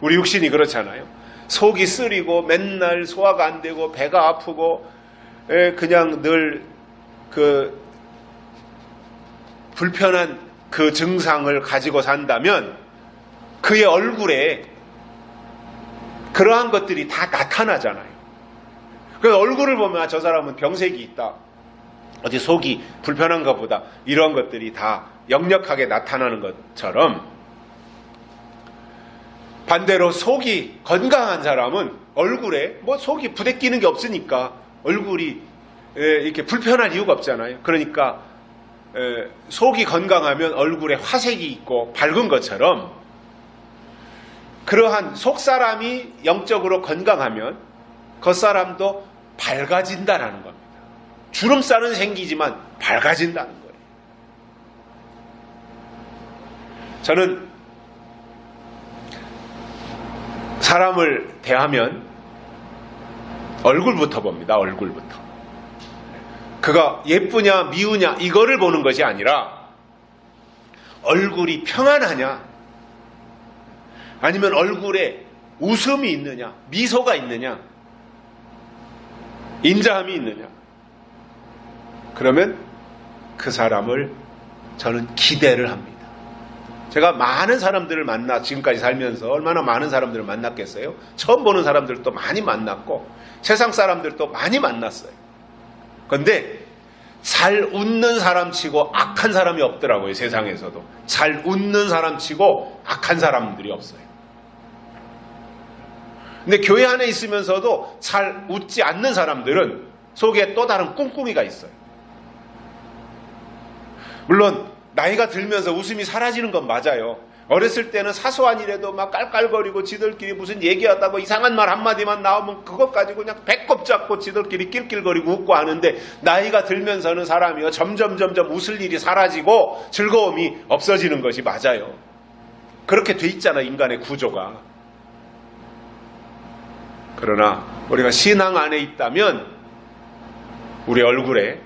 우리 육신이 그렇잖아요. 속이 쓰리고 맨날 소화가 안 되고 배가 아프고 그냥 늘 그 불편한 그 증상을 가지고 산다면 그의 얼굴에 그러한 것들이 다 나타나잖아요. 그래서 얼굴을 보면 저 사람은 병색이 있다, 어디 속이 불편한가 보다, 이런 것들이 다 역력하게 나타나는 것처럼, 반대로 속이 건강한 사람은 얼굴에 뭐 속이 부대끼는 게 없으니까 얼굴이 이렇게 불편할 이유가 없잖아요. 그러니까 속이 건강하면 얼굴에 화색이 있고 밝은 것처럼, 그러한 속사람이 영적으로 건강하면 겉사람도 밝아진다라는 겁니다. 주름살은 생기지만 밝아진다는 거예요. 저는 사람을 대하면 얼굴부터 봅니다. 얼굴부터. 그가 예쁘냐 미우냐 이거를 보는 것이 아니라 얼굴이 평안하냐, 아니면 얼굴에 웃음이 있느냐, 미소가 있느냐, 인자함이 있느냐, 그러면 그 사람을 저는 기대를 합니다. 제가 많은 사람들을 지금까지 살면서 얼마나 많은 사람들을 만났겠어요? 처음 보는 사람들도 많이 만났고 세상 사람들도 많이 만났어요. 그런데 잘 웃는 사람 치고 악한 사람이 없더라고요. 세상에서도 잘 웃는 사람 치고 악한 사람들이 없어요. 근데 교회 안에 있으면서도 잘 웃지 않는 사람들은 속에 또 다른 꿍꿍이가 있어요. 물론 나이가 들면서 웃음이 사라지는 건 맞아요. 어렸을 때는 사소한 일에도 막 깔깔거리고 지들끼리 무슨 얘기하다고 이상한 말 한마디만 나오면 그것 가지고 그냥 배꼽 잡고 지들끼리 낄낄거리고 웃고 하는데, 나이가 들면서는 사람이요 점점 웃을 일이 사라지고 즐거움이 없어지는 것이 맞아요. 그렇게 돼 있잖아, 인간의 구조가. 그러나 우리가 신앙 안에 있다면 우리 얼굴에,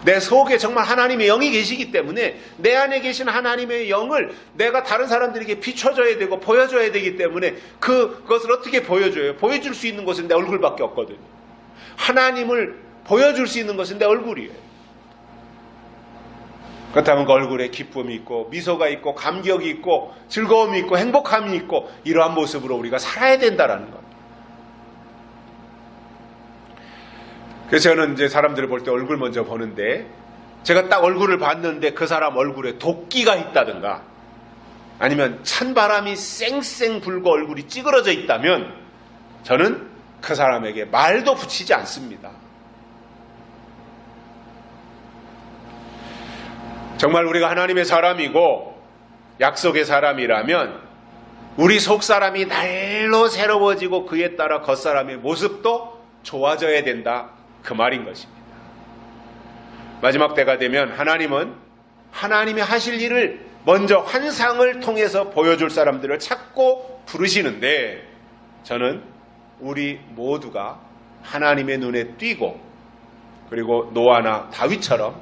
내 속에 정말 하나님의 영이 계시기 때문에 내 안에 계신 하나님의 영을 내가 다른 사람들에게 비춰줘야 되고 보여줘야 되기 때문에 그것을 어떻게 보여줘요? 보여줄 수 있는 것은 내 얼굴밖에 없거든요. 하나님을 보여줄 수 있는 것은 내 얼굴이에요. 그렇다면 그 얼굴에 기쁨이 있고 미소가 있고 감격이 있고 즐거움이 있고 행복함이 있고 이러한 모습으로 우리가 살아야 된다라는 겁니다. 그래서 저는 이제 사람들을 볼 때 얼굴 먼저 보는데, 제가 딱 얼굴을 봤는데 그 사람 얼굴에 도끼가 있다든가 아니면 찬바람이 쌩쌩 불고 얼굴이 찌그러져 있다면 저는 그 사람에게 말도 붙이지 않습니다. 정말 우리가 하나님의 사람이고 약속의 사람이라면 우리 속사람이 날로 새로워지고 그에 따라 겉사람의 모습도 좋아져야 된다, 그 말인 것입니다. 마지막 때가 되면 하나님은 하나님이 하실 일을 먼저 환상을 통해서 보여줄 사람들을 찾고 부르시는데, 저는 우리 모두가 하나님의 눈에 띄고 그리고 노아나 다윗처럼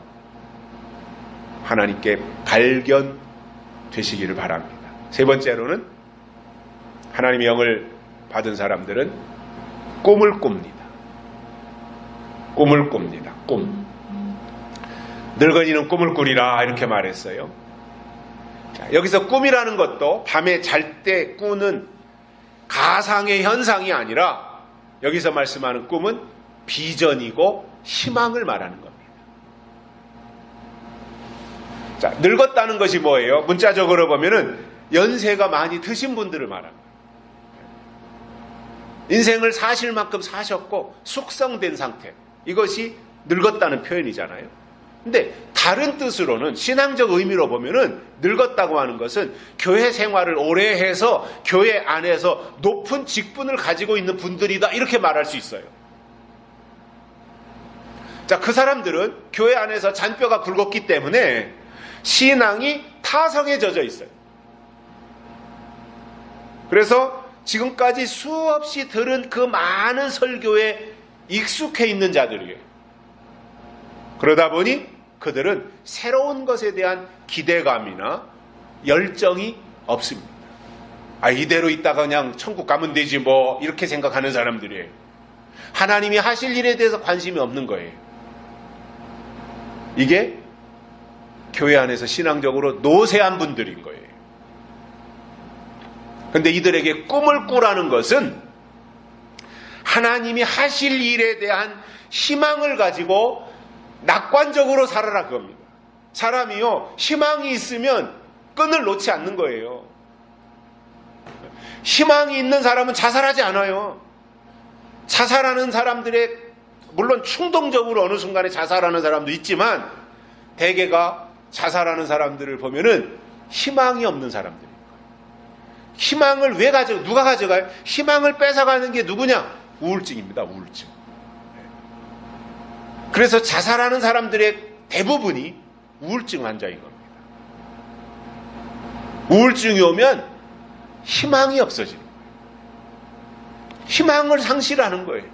하나님께 발견되시기를 바랍니다. 세 번째로는 하나님의 영을 받은 사람들은 꿈을 꿉니다. 꿈을 꿉니다. 꿈. 늙은이는 꿈을 꾸리라 이렇게 말했어요. 자, 여기서 꿈이라는 것도 밤에 잘 때 꾸는 가상의 현상이 아니라 여기서 말씀하는 꿈은 비전이고 희망을 말하는 겁니다. 자, 늙었다는 것이 뭐예요? 문자적으로 보면은 연세가 많이 드신 분들을 말합니다. 인생을 사실 만큼 사셨고 숙성된 상태. 이것이 늙었다는 표현이잖아요. 근데 다른 뜻으로는 신앙적 의미로 보면은 늙었다고 하는 것은 교회 생활을 오래 해서 교회 안에서 높은 직분을 가지고 있는 분들이다. 이렇게 말할 수 있어요. 자, 그 사람들은 교회 안에서 잔뼈가 굵었기 때문에 신앙이 타성에 젖어 있어요. 그래서 지금까지 수없이 들은 그 많은 설교에 익숙해 있는 자들이에요. 그러다 보니 그들은 새로운 것에 대한 기대감이나 열정이 없습니다. 이대로 있다가 그냥 천국 가면 되지 뭐 이렇게 생각하는 사람들이에요. 하나님이 하실 일에 대해서 관심이 없는 거예요. 이게 교회 안에서 신앙적으로 노쇠한 분들인 거예요. 근데 이들에게 꿈을 꾸라는 것은 하나님이 하실 일에 대한 희망을 가지고 낙관적으로 살아라 그겁니다. 사람이요, 희망이 있으면 끈을 놓지 않는 거예요. 희망이 있는 사람은 자살하지 않아요. 자살하는 사람들의, 물론 충동적으로 어느 순간에 자살하는 사람도 있지만 대개가 자살하는 사람들을 보면은 희망이 없는 사람들이에요. 희망을 누가 가져가요? 희망을 뺏어가는 게 누구냐? 우울증입니다. 우울증. 그래서 자살하는 사람들의 대부분이 우울증 환자인 겁니다. 우울증이 오면 희망이 없어지는 거예요. 희망을 상실하는 거예요.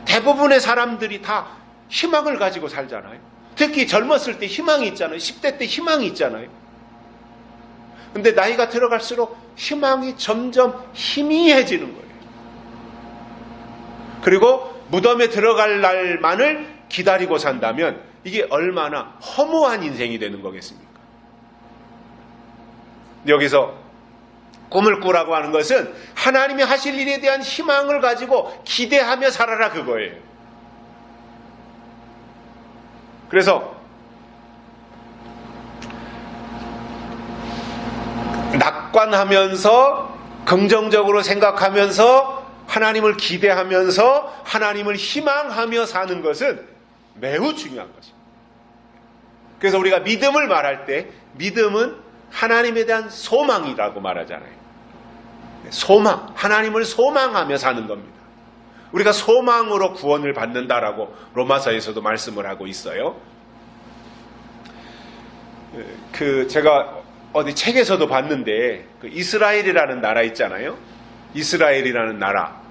대부분의 사람들이 다 희망을 가지고 살잖아요. 특히 젊었을 때 희망이 있잖아요. 10대 때 희망이 있잖아요. 근데 나이가 들어갈수록 희망이 점점 희미해지는 거예요. 그리고 무덤에 들어갈 날만을 기다리고 산다면 이게 얼마나 허무한 인생이 되는 거겠습니까? 여기서 꿈을 꾸라고 하는 것은 하나님이 하실 일에 대한 희망을 가지고 기대하며 살아라 그거예요. 그래서 낙관하면서 긍정적으로 생각하면서 하나님을 기대하면서 하나님을 희망하며 사는 것은 매우 중요한 것입니다. 그래서 우리가 믿음을 말할 때 믿음은 하나님에 대한 소망이라고 말하잖아요. 소망, 하나님을 소망하며 사는 겁니다. 우리가 소망으로 구원을 받는다라고 로마서에서도 말씀을 하고 있어요. 제가 어디 책에서도 봤는데 이스라엘이라는 나라 있잖아요. 이스라엘이라는 나라.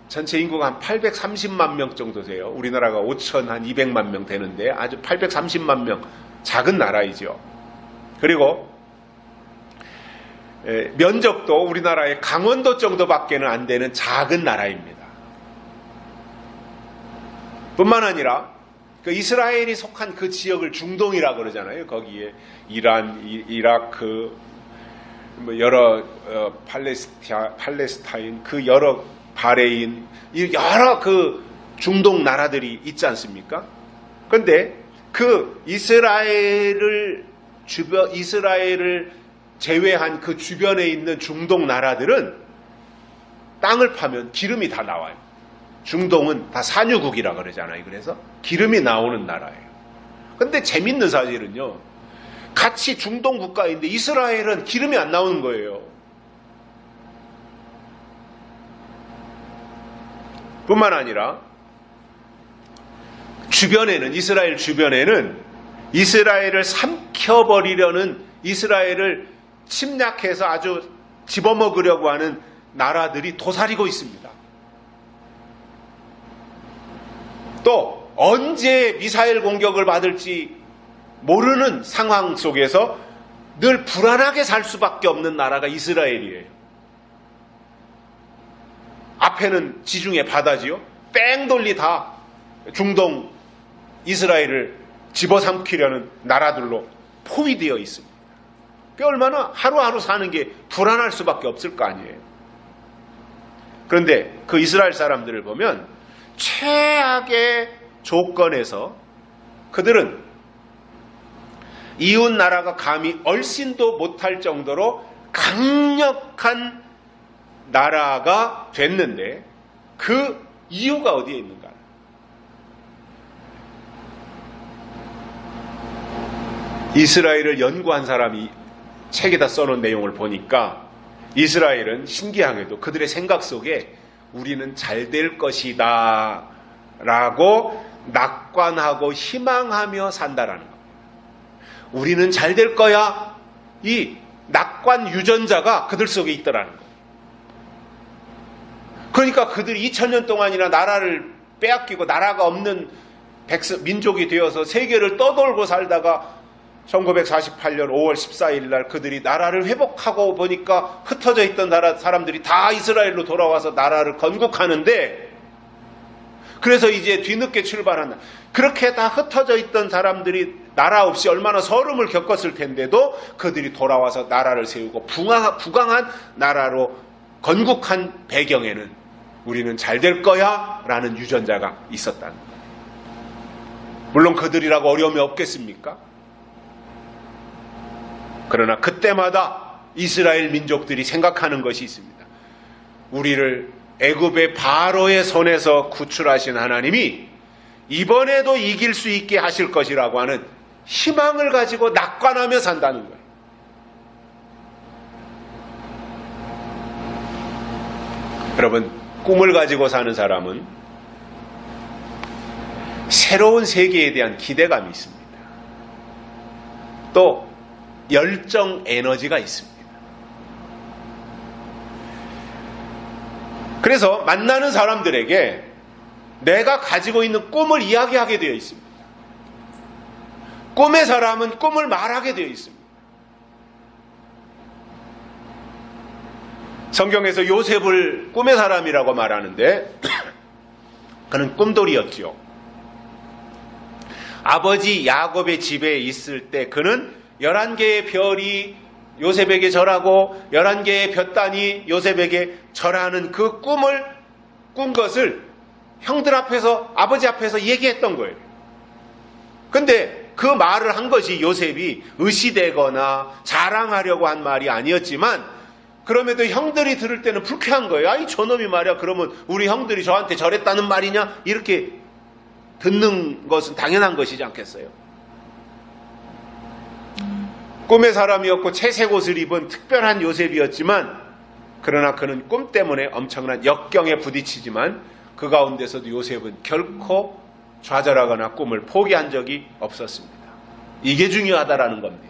전체 인구가 한 830만 명 정도 돼요. 우리나라가 5,200만 명 되는데 아주 830만 명, 작은 나라이죠. 그리고 면적도 우리나라의 강원도 정도밖에는 안 되는 작은 나라입니다. 뿐만 아니라 그 이스라엘이 속한 그 지역을 중동이라고 그러잖아요. 거기에 이란, 이라크, 여러 팔레스타인, 그 여러 바레인, 여러 그 중동 나라들이 있지 않습니까? 그런데 그 이스라엘을 제외한 그 주변에 있는 중동 나라들은 땅을 파면 기름이 다 나와요. 중동은 다 산유국이라 그러잖아요. 그래서 기름이 나오는 나라예요. 근데 재밌는 사실은요, 같이 중동 국가인데 이스라엘은 기름이 안 나오는 거예요. 뿐만 아니라 이스라엘 주변에는 이스라엘을 삼켜버리려는, 이스라엘을 침략해서 아주 집어먹으려고 하는 나라들이 도사리고 있습니다. 또 언제 미사일 공격을 받을지 모르는 상황 속에서 늘 불안하게 살 수밖에 없는 나라가 이스라엘이에요. 앞에는 지중해 바다지요. 뺑돌리 다 중동 이스라엘을 집어삼키려는 나라들로 포위되어 있습니다. 얼마나 하루하루 사는 게 불안할 수밖에 없을 거 아니에요. 그런데 그 이스라엘 사람들을 보면 최악의 조건에서 그들은 이웃 나라가 감히 얼씬도 못할 정도로 강력한 나라가 됐는데 그 이유가 어디에 있는가? 이스라엘을 연구한 사람이 책에다 써놓은 내용을 보니까 이스라엘은 신기하게도 그들의 생각 속에 우리는 잘 될 것이다 라고 낙관하고 희망하며 산다라는 겁니다. 우리는 잘 될 거야. 이 낙관 유전자가 그들 속에 있더라는 거예요. 그러니까 그들이 2000년 동안이나 나라를 빼앗기고 나라가 없는 민족이 되어서 세계를 떠돌고 살다가 1948년 5월 14일 날 그들이 나라를 회복하고 보니까 흩어져 있던 사람들이 다 이스라엘로 돌아와서 나라를 건국하는데, 그래서 이제 뒤늦게 출발한, 그렇게 다 흩어져 있던 사람들이 나라 없이 얼마나 서름을 겪었을 텐데도 그들이 돌아와서 나라를 세우고 부강한 나라로 건국한 배경에는 우리는 잘 될 거야 라는 유전자가 있었다는 거예요. 물론 그들이라고 어려움이 없겠습니까? 그러나 그때마다 이스라엘 민족들이 생각하는 것이 있습니다. 우리를 애굽의 바로의 손에서 구출하신 하나님이 이번에도 이길 수 있게 하실 것이라고 하는 희망을 가지고 낙관하며 산다는 거예요. 여러분, 꿈을 가지고 사는 사람은 새로운 세계에 대한 기대감이 있습니다. 또 열정 에너지가 있습니다. 그래서 만나는 사람들에게 내가 가지고 있는 꿈을 이야기하게 되어 있습니다. 꿈의 사람은 꿈을 말하게 되어 있습니다. 성경에서 요셉을 꿈의 사람이라고 말하는데 그는 꿈돌이였죠. 아버지 야곱의 집에 있을 때 그는 11개의 별이 요셉에게 절하고 11개의 볕단이 요셉에게 절하는 그 꿈을 꾼 것을 형들 앞에서, 아버지 앞에서 얘기했던 거예요. 근데 그 말을 한 것이 요셉이 의시되거나 자랑하려고 한 말이 아니었지만, 그럼에도 형들이 들을 때는 불쾌한 거예요. 아이 저놈이 말이야, 그러면 우리 형들이 저한테 절했다는 말이냐? 이렇게 듣는 것은 당연한 것이지 않겠어요? 꿈의 사람이었고 채색 옷을 입은 특별한 요셉이었지만, 그러나 그는 꿈 때문에 엄청난 역경에 부딪히지만 그 가운데서도 요셉은 결코 좌절하거나 꿈을 포기한 적이 없었습니다. 이게 중요하다라는 겁니다.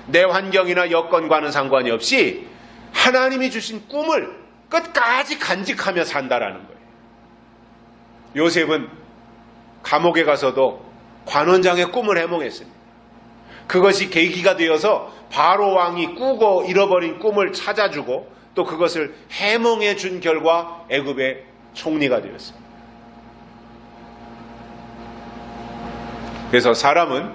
내 환경이나 여건과는 상관이 없이 하나님이 주신 꿈을 끝까지 간직하며 산다라는 거예요. 요셉은 감옥에 가서도 관원장의 꿈을 해몽했습니다. 그것이 계기가 되어서 바로 왕이 꾸고 잃어버린 꿈을 찾아주고 또 그것을 해몽해 준 결과 애굽의 총리가 되었습니다. 그래서 사람은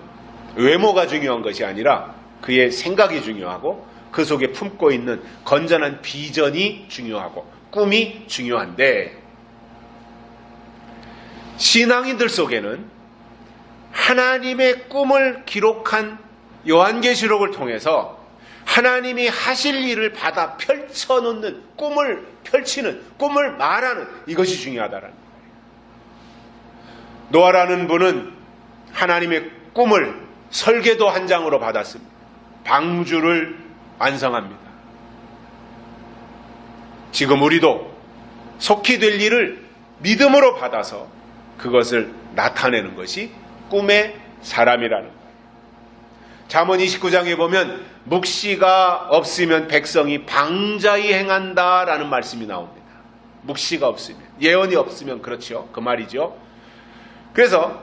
외모가 중요한 것이 아니라 그의 생각이 중요하고 그 속에 품고 있는 건전한 비전이 중요하고 꿈이 중요한데, 신앙인들 속에는 하나님의 꿈을 기록한 요한계시록을 통해서 하나님이 하실 일을 받아 펼쳐놓는, 꿈을 펼치는, 꿈을 말하는, 이것이 중요하다라는 거예요. 노아라는 분은 하나님의 꿈을 설계도 한 장으로 받았습니다. 방주를 완성합니다. 지금 우리도 속히 될 일을 믿음으로 받아서 그것을 나타내는 것이 꿈의 사람이라는 거예요. 잠언 29장에 보면 묵시가 없으면 백성이 방자히 행한다라는 말씀이 나옵니다. 묵시가 없으면, 예언이 없으면 그렇죠. 그 말이죠. 그래서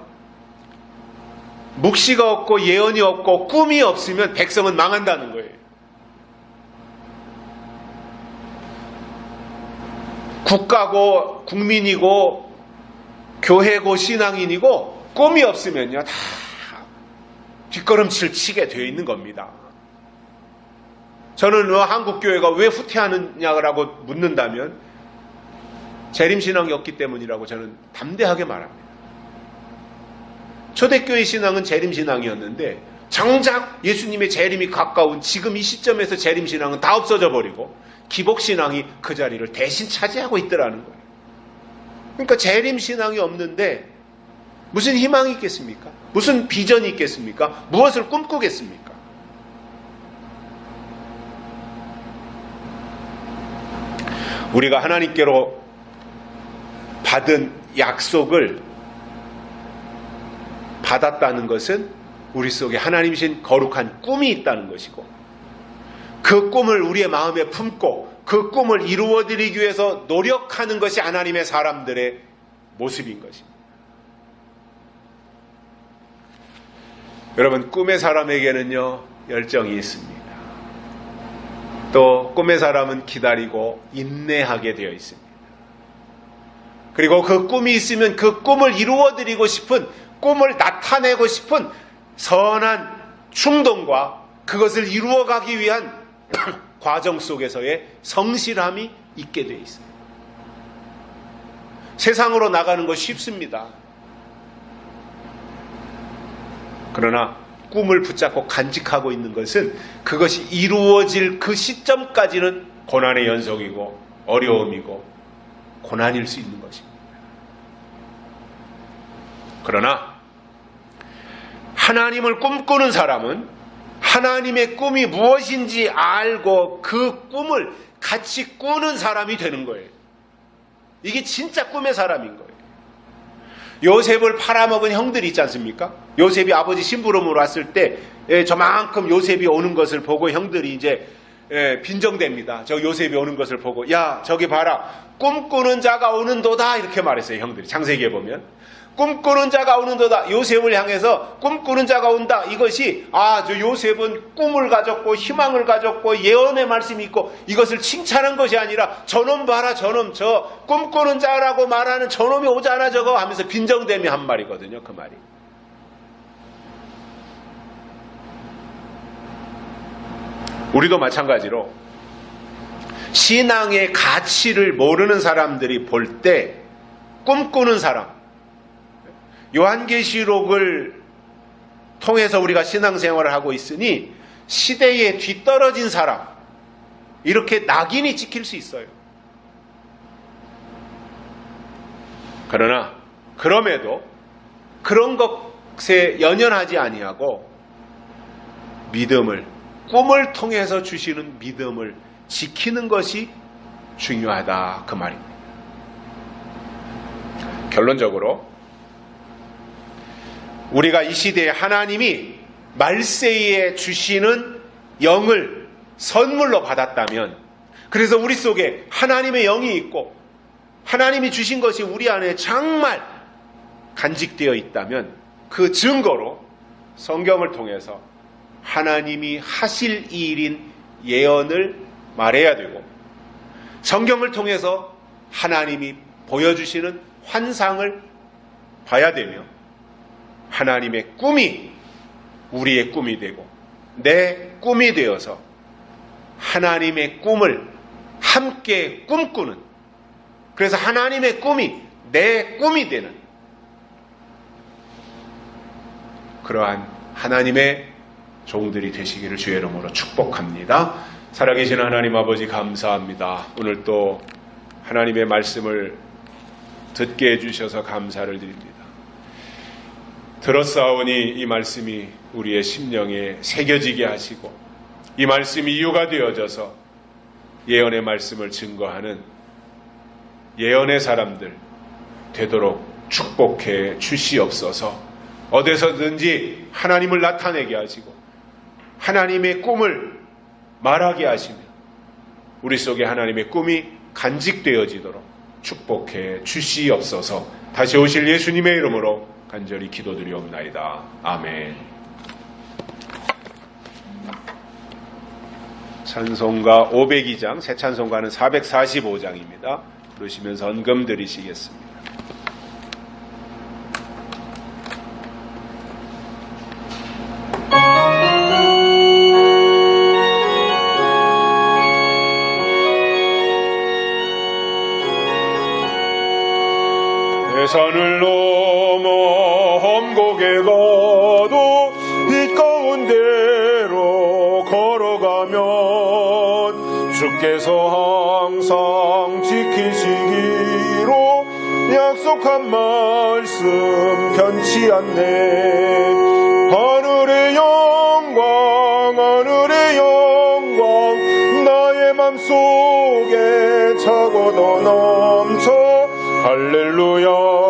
묵시가 없고 예언이 없고 꿈이 없으면 백성은 망한다는 거예요. 국가고 국민이고 교회고 신앙인이고 꿈이 없으면요 다 뒷걸음질 치게 되어 있는 겁니다. 저는 한국교회가 왜 후퇴하느냐고 묻는다면 재림신앙이 없기 때문이라고 저는 담대하게 말합니다. 초대교회 신앙은 재림신앙이었는데 정작 예수님의 재림이 가까운 지금 이 시점에서 재림신앙은 다 없어져 버리고 기복신앙이 그 자리를 대신 차지하고 있더라는 거예요. 그러니까 재림신앙이 없는데 무슨 희망이 있겠습니까? 무슨 비전이 있겠습니까? 무엇을 꿈꾸겠습니까? 우리가 하나님께로 받은 약속을 받았다는 것은 우리 속에 하나님이신 거룩한 꿈이 있다는 것이고, 그 꿈을 우리의 마음에 품고 그 꿈을 이루어드리기 위해서 노력하는 것이 하나님의 사람들의 모습인 것입니다. 여러분, 꿈의 사람에게는요, 열정이 있습니다. 또 꿈의 사람은 기다리고 인내하게 되어 있습니다. 그리고 그 꿈이 있으면 그 꿈을 이루어드리고 싶은, 꿈을 나타내고 싶은 선한 충동과 그것을 이루어가기 위한 과정 속에서의 성실함이 있게 되어 있어요. 세상으로 나가는 거 쉽습니다. 그러나 꿈을 붙잡고 간직하고 있는 것은 그것이 이루어질 그 시점까지는 고난의 연속이고 어려움이고 고난일 수 있는 것입니다. 그러나 하나님을 꿈꾸는 사람은 하나님의 꿈이 무엇인지 알고 그 꿈을 같이 꾸는 사람이 되는 거예요. 이게 진짜 꿈의 사람인 거예요. 요셉을 팔아먹은 형들이 있지 않습니까? 요셉이 아버지 심부름으로 왔을 때 저만큼 요셉이 오는 것을 보고 형들이 이제 빈정됩니다. 저 요셉이 오는 것을 보고, 야 저기 봐라, 꿈꾸는 자가 오는도다, 이렇게 말했어요. 형들이 창세기에 보면 꿈꾸는 자가 오는도다. 요셉을 향해서 꿈꾸는 자가 온다. 이것이 저 요셉은 꿈을 가졌고 희망을 가졌고 예언의 말씀이 있고, 이것을 칭찬한 것이 아니라 저놈 봐라, 저놈, 저 꿈꾸는 자라고 말하는 저놈이 오잖아 저거 하면서 빈정대며 한 말이거든요. 그 말이. 우리도 마찬가지로 신앙의 가치를 모르는 사람들이 볼 때 꿈꾸는 사람, 요한계시록을 통해서 우리가 신앙생활을 하고 있으니 시대에 뒤떨어진 사람, 이렇게 낙인이 찍힐 수 있어요. 그러나 그럼에도 그런 것에 연연하지 아니하고 믿음을, 꿈을 통해서 주시는 믿음을 지키는 것이 중요하다, 그 말입니다. 결론적으로 우리가 이 시대에 하나님이 말세에 주시는 영을 선물로 받았다면, 그래서 우리 속에 하나님의 영이 있고 하나님이 주신 것이 우리 안에 정말 간직되어 있다면, 그 증거로 성경을 통해서 하나님이 하실 일인 예언을 말해야 되고, 성경을 통해서 하나님이 보여주시는 환상을 봐야 되며, 하나님의 꿈이 우리의 꿈이 되고 내 꿈이 되어서 하나님의 꿈을 함께 꿈꾸는, 그래서 하나님의 꿈이 내 꿈이 되는 그러한 하나님의 종들이 되시기를 주의 이름으로 축복합니다. 살아계신 하나님 아버지, 감사합니다. 오늘 또 하나님의 말씀을 듣게 해주셔서 감사를 드립니다. 들었사오니 이 말씀이 우리의 심령에 새겨지게 하시고, 이 말씀이 이유가 되어져서 예언의 말씀을 증거하는 예언의 사람들 되도록 축복해 주시옵소서. 어디서든지 하나님을 나타내게 하시고 하나님의 꿈을 말하게 하시며 우리 속에 하나님의 꿈이 간직되어지도록 축복해 주시옵소서. 다시 오실 예수님의 이름으로 간절히 기도드리옵나이다. 아멘. 찬송가 502장, 새 찬송가는 445장입니다. 부르시면서 헌금 드리시겠습니다. 산을 넘어 험곡에 가도 이 가운데 걸어가면 주께서 항상 지키시기로 약속한 말씀 변치 않네. 하늘의 영광 하늘의 영광 나의 맘속에 차고 넘쳐 할렐루야